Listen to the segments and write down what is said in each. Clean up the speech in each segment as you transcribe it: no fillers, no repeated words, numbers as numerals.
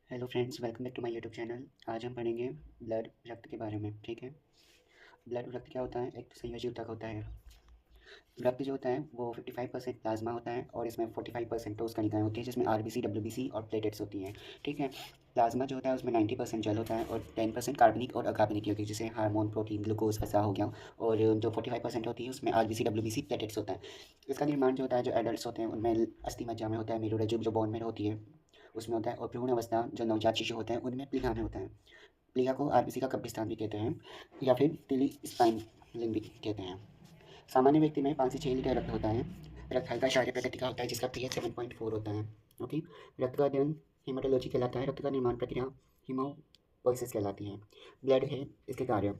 Hello friends, welcome back to my YouTube channel. आज हम पढ़ेंगे ब्लड रक्त के बारे में। ठीक है। ब्लड रक्त क्या होता है? एक तो संयोजी ऊतक होता है। रक्त जो होता है वो 55% प्लाज्मा होता है और इसमें 45% ठोस कणिकाएं होती हैं, जिसमें आरबीसी, डब्ल्यूबीसी और प्लेटेट्स होती हैं। ठीक है। प्लाज्मा जो होता है उसमें 90% जल होता है और 10% कार्बनिक और अकार्बनिक होती है, जैसे हार्मोन, प्रोटीन, ग्लूकोज, वसा हो गया। और जो 45% होती है उसमें आरबीसी, डब्ल्यूबीसी, प्लेटेट्स होता है। इसका निर्माण जो होता है, जो एडल्ट होते हैं उनमें अस्थि मज्जा में होता है, मेरुरज्जु जो बोन में होती है उसमें होता है, और भ्रूण अवस्था जो नवजात शिशु होते हैं उनमें प्लीहा में होता है। प्लीहा को आरबीसी का कब्रिस्तान भी कहते हैं या फिर तिली स्पाइन लिंग भी कहते हैं। सामान्य व्यक्ति में 5 से 6 लीटर रक्त होता है। रक्त हल्का क्षारीय प्रकृति का होता है, जिसका पीएच 7.4 होता है। ओके। रक्त का अध्ययन हेमाटोलॉजी कहलाता है। रक्त का निर्माण प्रक्रिया हीमोपोइसिस कहलाती है। ब्लड है इसके कार्य।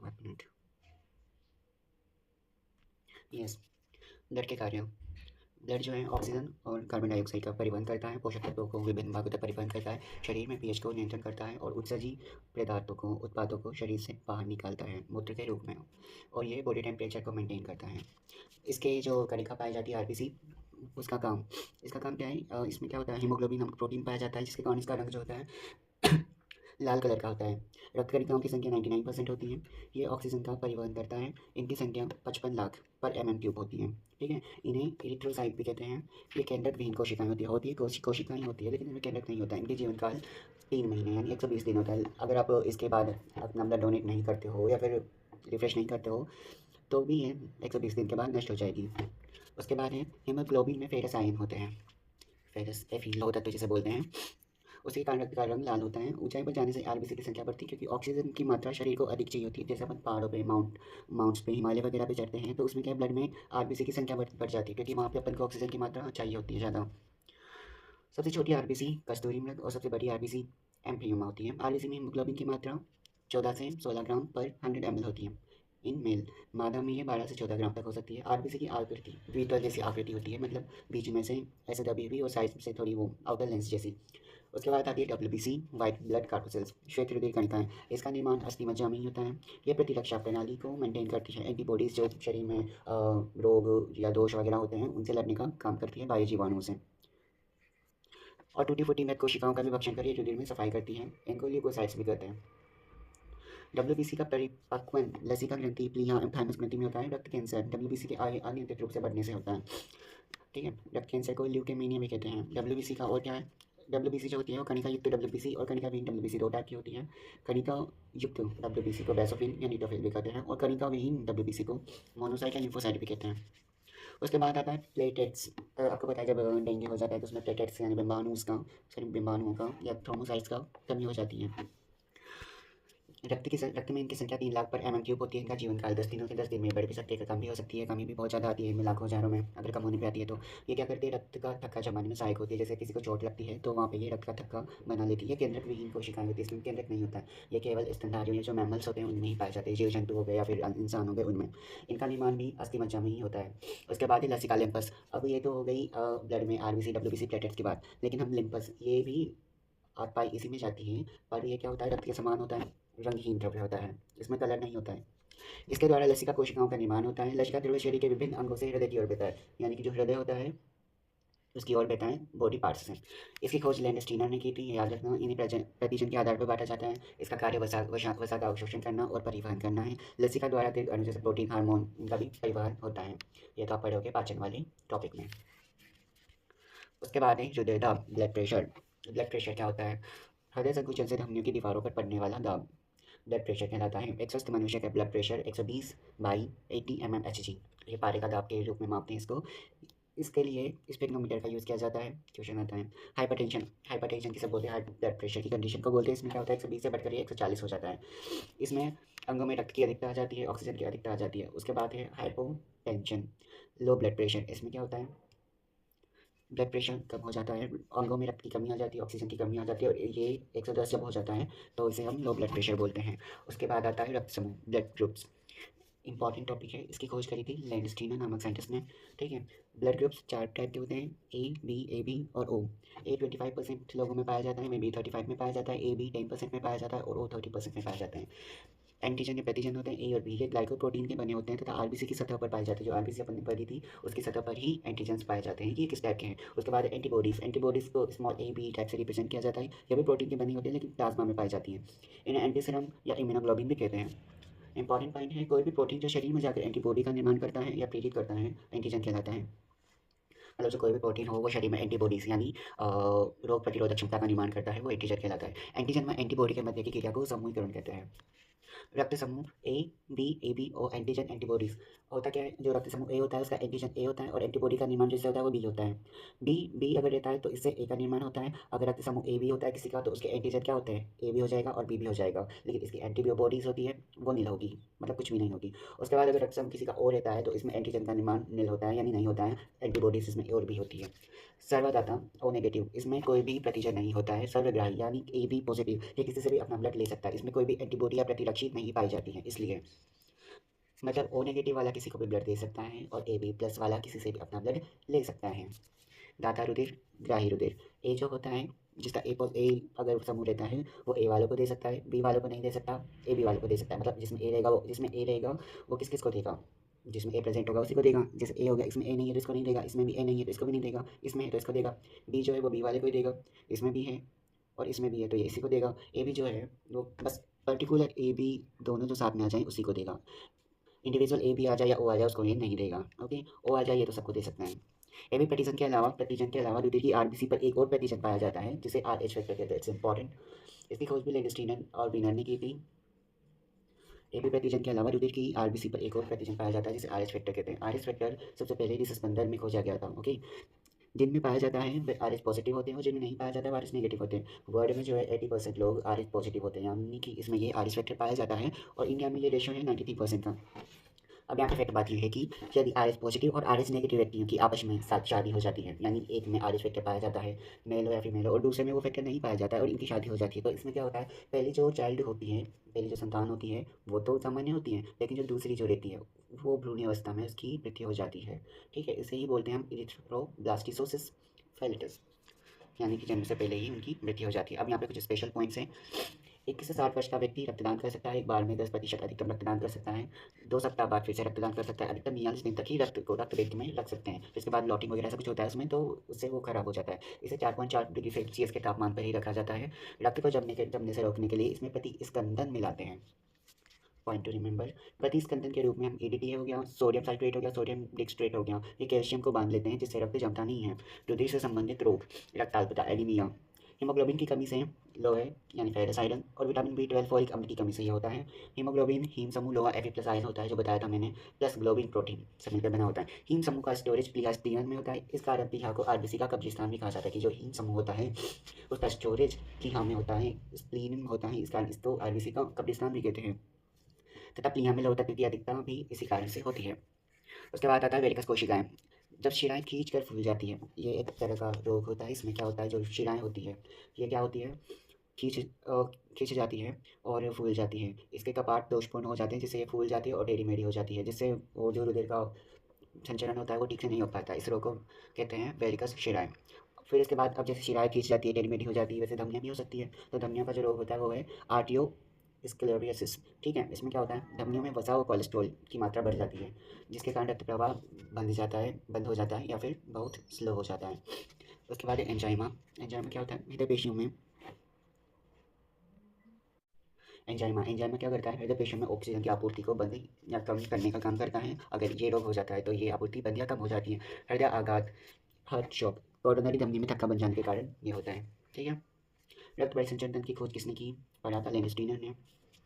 1 मिनट। यस। ब्लड के कार्य। ब्लड जो है ऑक्सीजन और कार्बन डाइऑक्साइड का परिवहन करता है, पोषक तत्वों को विभिन्न भागों तक परिवहन करता है, शरीर में पीएच को नियंत्रण करता है और उत्सर्जी पदार्थों को उत्पादों को शरीर से बाहर निकालता है मूत्र के रूप में। और ये बॉडी टेम्परेचर को मेंटेन करता है। इसके जो कणिका पाई जाती है आरबीसी, उसका काम इसका काम क्या है? इसमें क्या होता है, हीमोग्लोबिन नामक प्रोटीन पाया जाता है, जिसके कारण इसका रंग जो होता है लाल कलर का होता है। रक्त कणिकाओं की संख्या 99% होती है। ये ऑक्सीजन का परिवहन करता है। इनकी संख्या 55 लाख पर mm³ होती है। ठीक है। इन्हें इरिथ्रोसाइट भी कहते हैं। ये केंद्रक विहीन कोशिकाएं होती है कोशिकाएं होती है, लेकिन इनमें केंद्रक नहीं होता है। इनके जीवन काल 3 महीने यानी 120 दिन होता है। अगर आप इसके बाद अपना ब्लड डोनेट नहीं करते हो या फिर रिफ्रेश नहीं करते हो तो भी ये 120 दिन के बाद नष्ट हो जाएगी। उसके बाद है हीमोग्लोबिन में फेरस आयन होते हैं। फेरस एफी लौह तत्व जिसे बोलते हैं। उसके कारण रक्त का रंग लाल होता है। ऊंचाई पर जाने से आरबीसी की संख्या बढ़ती है, क्योंकि ऑक्सीजन की मात्रा शरीर को अधिक चाहिए होती है। जैसे अपन पहाड़ों पे माउंट्स पे, हिमालय वगैरह पे चढ़ते हैं तो उसमें क्या ब्लड में आरबीसी की संख्या बढ़ जाती है, क्योंकि वहाँ पे अपन को ऑक्सीजन की मात्रा चाहिए होती है ज़्यादा। सबसे छोटी आरबीसी कस्तूरी मृग और सबसे बड़ी आरबीसी एम्फियोमा होती है। आरबीसी में हीमोग्लोबिन की मात्रा 14 से 16 ग्राम पर 100 ml होती है। इन मेल मादा में ये 12 से 14 ग्राम तक हो सकती है। आरबीसी की आकृति द्वितल जैसी आकृति होती है, मतलब बीच में से ऐसे दबी हुई और साइड से थोड़ी वो आउटर लेंस जैसी। उसके बाद आती है डब्ल्यूबीसी, व्हाइट ब्लड कार्टोसेल्स, श्वेत हृदय कणिकाएं। इसका निर्माण अस्थि मज्जा में ही होता है। ये प्रतिरक्षा प्रणाली को मेंटेन करती है। एंटीबॉडीज जो शरीर में रोग या दोष वगैरह होते हैं उनसे लड़ने का काम करती है बाह्य जीवाणुओं से। और टूटी फूटी मृत कोशिकाओं का भी भक्षण कर रुधिर में सफाई करती है। इनको ल्यूकोसाइट्स भी कहते हैं। डब्ल्यूबीसी का परिपक्वन लसिका ग्रंथि, प्लीहा एवं थाइमस ग्रंथि में होता है। रक्त कैंसर डब्ल्यूबीसी के अनियंत्रित रूप से बढ़ने से होता है। ठीक है। रक्त कैंसर को ल्यूकेमीनिया भी कहते हैं। डब्ल्यूबीसी का और क्या है? डब्ल्यूबीसी जो होती है वो कणिका युक्त डब्ल्यूबीसी और कणिका विहीन डब्ल्यूबीसी दो टाइप की होती है। कणिका युक्त डब्ल्यूबीसी को बेसोफिल या न्यूट्रोफिल भी कहते हैं, और कणिका विहीन डब्ल्यूबीसी को मोनोसाइट या लिम्फोसाइट भी कहते हैं। उसके बाद आता है प्लेटेट्स। आपको पता है जब डेंगू हो जाता है तो उसमें प्लेटेट्स यानी बिम्बाणुओं का या थ्रोमोसाइट्स का कमी हो जाती है। रक्त में इनकी संख्या 3 लाख पर mm³ होती है। इनका जीवन काल 10 दिनों से 10 दिन में बढ़ भी सकती है, कम भी हो सकती है। कमी भी बहुत ज़्यादा आती है इनमें, लाखों हज़ारों में अगर कम होने पे आती है तो। ये क्या करती है, रक्त का थक्का जमाने में सहायक होती है। जैसे किसी को चोट लगती है तो वहाँ पे ये रक्त का थक्का बना लेती है। केंद्रक विहीन कोशिकाएं होती है, इसमें केंद्रक नहीं होता है। ये केवल स्तनधारियों या जो मैमल्स होते हैं उनमें ही पाए जाते हैं, जीव जंतु हो गए या फिर इंसान हो गए उनमें। इनका निर्माण भी अस्थि मज्जा में ही होता है। उसके बाद है लसिका लिम्पस। अब ये तो हो गई ब्लड में आरबीसी, डब्ल्यूबीसी, प्लेटेट्स की बात। लेकिन हम लिम्पस, ये भी आग पाई इसी में जाती हैं, पर ये क्या होता है, रक्त के समान होता है, रंगहीन द्रव्य होता है, इसमें कलर नहीं होता है। इसके द्वारा लसिका कोशिकाओं का निर्माण होता है। लसिका द्रव्य शरीर के विभिन्न अंगों से हृदय की ओर बहता है, यानी कि जो हृदय होता है उसकी ओर बहता है बॉडी पार्ट्स से। इसकी खोज लैंडस्टीनर ने की थी, याद रखना। इन्हें प्रतिजन के आधार पर बांटा जाता है। इसका कार्य वसा का अवशोषण करना और परिवहन करना है। लसिका द्वारा अतिरिक्त अणु जैसे प्रोटीन, हार्मोन, इनका भी परिवहन होता है। ये तो आप पढ़ोगे पाचन वाले टॉपिक में। उसके बाद है हृदय दाब, ब्लड प्रेशर। ब्लड प्रेशर क्या होता है? हृदय संकुचन से धमनियों की दीवारों पर पड़ने वाला दाब ब्लड प्रेशर कहलाता है। एक स्वस्थ मनुष्य का ब्लड प्रेशर 120/80 mmHg, ये पारे का दाब के रूप में मापते हैं इसको। इसके लिए स्पेक्ट्रोमीटर का यूज़ किया जाता है। क्वेश्चन आता है हाइपरटेंशन। हाइपरटेंशन किसे बोलते हैं? हाई ब्लड प्रेशर की कंडीशन को बोलते हैं। इसमें क्या होता है, 120 से बढ़कर ये 140 हो जाता है। इसमें अंगों में रक्त की अधिकता आ जाती है, ऑक्सीजन की अधिकता आ जाती है। उसके बाद है हाइपोटेंशन, लो ब्लड प्रेशर। इसमें क्या होता है, ब्लड प्रेशर कम हो जाता है, अंगों में रक्त की कमी आ जाती है, ऑक्सीजन की कमी आ जाती है, और ये 110 जब हो जाता है तो इसे हम लो ब्लड प्रेशर बोलते हैं। उसके बाद आता है रक्त समूह, ब्लड ग्रुप्स। इंपॉर्टेंट टॉपिक है, इसकी खोज करी थी लैंडस्टीनर नामक साइंटिस्ट ने। ठीक है। ब्लड ग्रुप्स 4 टाइप के होते हैं, A, B, AB और O। A 25% लोगों में पाया जाता है, में B 35 में पाया जाता है, AB 10% में पाया जाता है और O 30% में पाया जाता है। एंटीजन या प्रतिजन होते हैं ए और बी, ये ग्लाइकोप्रोटीन के बने होते हैं तथा आरबीसी की सतह पर पाए जाते हैं। जो आरबीसी अपन ने पढ़ी थी उसकी सतह पर ही एंटीजन्स पाए जाते हैं। ये किस टाइप के हैं? उसके बाद एंटीबॉडीज़, एंटीबॉडीज़ को स्मॉल ए बी टाइप से रिप्रेजेंट किया जाता है। ये भी प्रोटीन की बनी होती है लेकिन प्लाज्मा में पाई जाती हैं। इन्हें एंटीसीरम या इम्यूनोग्लोबिन भी कहते हैं। इंपॉर्टेंट पॉइंट है, कोई भी प्रोटीन जो शरीर में जाकर एंटीबॉडी का निर्माण करता है या प्रेरित करता है, एंटीजन कहलाता है। मतलब जो कोई भी प्रोटीन हो वो शरीर में एंटीबॉडीज़ यानी रोग प्रतिरोधक क्षमता का निर्माण करता है, वो एंटीजन कहलाता है। एंटीजन में एंटीबॉडी के मध्य की क्रिया को समूहीकरण कहते हैं। रक्त समूह ए बी और एंटीजन एंटीबॉडीज होता क्या है? जो रक्त समूह ए होता है उसका एंटीजन ए होता है और एंटीबॉडी का निर्माण जिससे होता है वो बी होता है। बी अगर रहता है तो इससे ए का निर्माण होता है। अगर रक्त समूह ए बी होता है किसी का तो उसके एंटीजन क्या होते हैं? ए भी हो जाएगा और बी भी हो जाएगा, लेकिन इसकी एंटीबॉडीज होती है वो नील होगी, मतलब कुछ भी नहीं होगी। उसके बाद अगर रक्त समूह किसी का और रहता है तो इसमें एंटीजन का निर्माण नील होता है यानी नहीं होता है, एंटीबॉडीज इसमें और भी होती है। सर्वदाता ओ नेगेटिव, इसमें कोई भी प्रतिजन नहीं होता है। सर्वग्राही यानी ए बी पॉजिटिव, ये किसी से भी अपना ब्लड ले सकता है। इसमें कोई भी एंटीबॉडी या प्रतिरक्षी नहीं पाई जाती है, इसलिए मतलब ओ नेगेटिव वाला किसी को भी ब्लड दे सकता है और ए बी प्लस वाला किसी से भी अपना ब्लड ले सकता है। दाता रुधिर, ग्राही रुधिर, ए जो होता है जिसका ए अगर समूह रहता है वो ए वालों को दे सकता है, बी वालों को नहीं दे सकता, ए बी वालों को दे सकता है। मतलब जिसमें ए रहेगा वो किस किस को देगा? जिसमें ए प्रेजेंट होगा उसी को देगा। जैसे ए हो गया, इसमें ए नहीं है तो इसको नहीं देगा, इसमें भी ए नहीं है तो इसको भी नहीं देगा, इसमें है तो इसको देगा। बी जो है वो बी वाले को ही देगा, इसमें भी है और इसमें भी है तो ये इसी को देगा। ए बी जो है वो बस पर्टिकुलर ए बी दोनों जो साथ में आ जाए उसी को देगा। इंडिविजुअल ए बी आ जाए या ओ आ जाए उसको ये नहीं देगा। ओके, ओ आ जाए ये तो सबको दे सकता है। ए बी प्रतिजन के अलावा रुधिर की आरबीसी पर एक और प्रतिजन पाया जाता है जिसे आर एच फैक्टर कहते हैं। इट्स इंपॉर्टेंट, इसकी खोज भी लेगस्टीनर और बीनर ने की थी। ए बी प्रतिजन के अलावा रुधिर की आरबीसी पर एक और प्रतिजन पाया जाता है जिसे आर एच फैक्टर कहते हैं। आर एच फैक्टर सबसे पहले रिसस्पेंदर में खोजा गया था। ओके, जिनमें पाया जाता है वे आर एच पॉजिटिव होते हैं और जिनमें नहीं पाया जाता है आर एच नेगेटिव होते हैं। वर्ल्ड में जो है 80% लोग आर एच पॉजिटिव होते हैं, यानी कि इसमें ये आर एच फैक्टर पाया जाता है और इंडिया में ये रेशियो है 93% का। अब यहाँ पे फैक्ट बात ये है कि यदि आर एच पॉजिटिव और आर एच नेगेटिव व्यक्तियों की आपस में साथ शादी हो जाती है, यानी एक में आर एच फैक्टर पाया जाता है, मेल हो या फीमेल हो, और दूसरे में वो फैक्टर नहीं पाया जाता है और इनकी शादी हो जाती है, तो इसमें क्या होता है? पहली जो संतान होती है वो तो सामान्य होती है, लेकिन जो दूसरी जो रहती है वो भ्रूण अवस्था में उसकी मृत्यु हो जाती है। ठीक है, इसे ही बोलते हैं हम इरिथ्रोब्लास्टिसोसिस फेलिटस, यानी कि जन्म से पहले ही उनकी मृत्यु हो जाती है। अब यहाँ पे कुछ स्पेशल पॉइंट्स हैं। 21 से 60 वर्ष का व्यक्ति रक्तदान कर सकता है, एक बार में 10% अधिकतम रक्तदान कर सकता है। 2 सप्ताह बाद फिर से रक्तदान कर सकता है। अधिकतम 49 दिन तक ही रक्त बैंक में रख सकते हैं, इसके बाद लॉटिंग वगैरह ऐसा कुछ होता है उसमें, तो उससे वो खराब हो जाता है। इसे 4.4 डिग्री सेल्सियस के तापमान पर ही रखा जाता है। रक्त को जमने से रोकने के लिए इसमें प्रतिस्कंदन मिलाते हैं। पॉइंट टू रिमेंबर, प्रतिस्कंदन के रूप में हम एडीटी हो गया, सोडियम साइट्रेट हो गया, सोडियम डिक्सट्रेट हो गया, ये कैल्शियम को बांध लेते हैं जिससे रक्त जमता नहीं है। रुधिर से संबंधित रोग, रक्ताल्पता एनीमिया, हीमोग्लोबिन की कमी से लोहे यानी फेरस आयरन और विटामिन B12 फॉलिक अम्ल की कमी से ये होता है। हीमोग्लोबिन हीम समूह लोहा Fe प्लस आयन होता है जो बताया था मैंने, प्लस ग्लोबिन प्रोटीन से मिलकर बना होता है। हीम समूह का स्टोरेज प्लीहा में होता है, इस कारण प्लीहा को आरबीसी का कब्रिस्तान भी कहा जाता है कि जो हीम समूह होता है उसका स्टोरेज प्लीहा में होता है, स्प्लीन में होता है, इस कारण इसको आरबीसी का कब्रिस्तान भी कहते हैं। तथा प्लीहा में लोह तत्व की अधिकता भी इसी कारण से होती है। उसके बाद आता है वेरिकस कोशिकाएं, जब शिराएँ खींच कर फूल जाती है, ये एक तरह का रोग होता है। इसमें क्या होता है, जो शिराएँ होती है ये क्या होती है, खींच जाती है और फूल जाती है। इसके कपाट दोषपूर्ण हो जाते हैं जिससे ये फूल जाती है और टेढ़ी मेढ़ी हो जाती है, जिससे वो जो रुधिर का संचरण होता है वो ठीक से नहीं हो पाता। इस रोग को कहते हैं वेरिकस शिराएँ। फिर इसके बाद अब जैसे शिराएँ खींच जाती है, टेढ़ी मेढ़ी हो जाती है, वैसे धमनियाँ भी हो सकती है। तो धमनियों का जो रोग होता है वो है आर्टियो स्क्लेरोसिस। ठीक है, इसमें क्या होता है, धमनियों में वसा और कोलेस्ट्रॉल की मात्रा बढ़ जाती है जिसके कारण रक्त प्रवाह बंद हो जाता है या फिर बहुत स्लो हो जाता है। उसके बाद एंजाइमा, एंजाइमा क्या होता है, हृदय पेशियों में एंजाइमा क्या करता है, हृदय पेशियों में ऑक्सीजन की आपूर्ति को बंद या कम करने का काम करता है। अगर ये रोग हो जाता है तो ये आपूर्ति बंद या कम हो जाती है। हृदय आघात, हार्ट शॉक, कोरोनरी धमनी में धक्का बन जाने के कारण ये होता है। ठीक है, रक्त परिसंचरण तंत्र की खोज किसने की? पढ़ा था लेंगस्टीनर ने।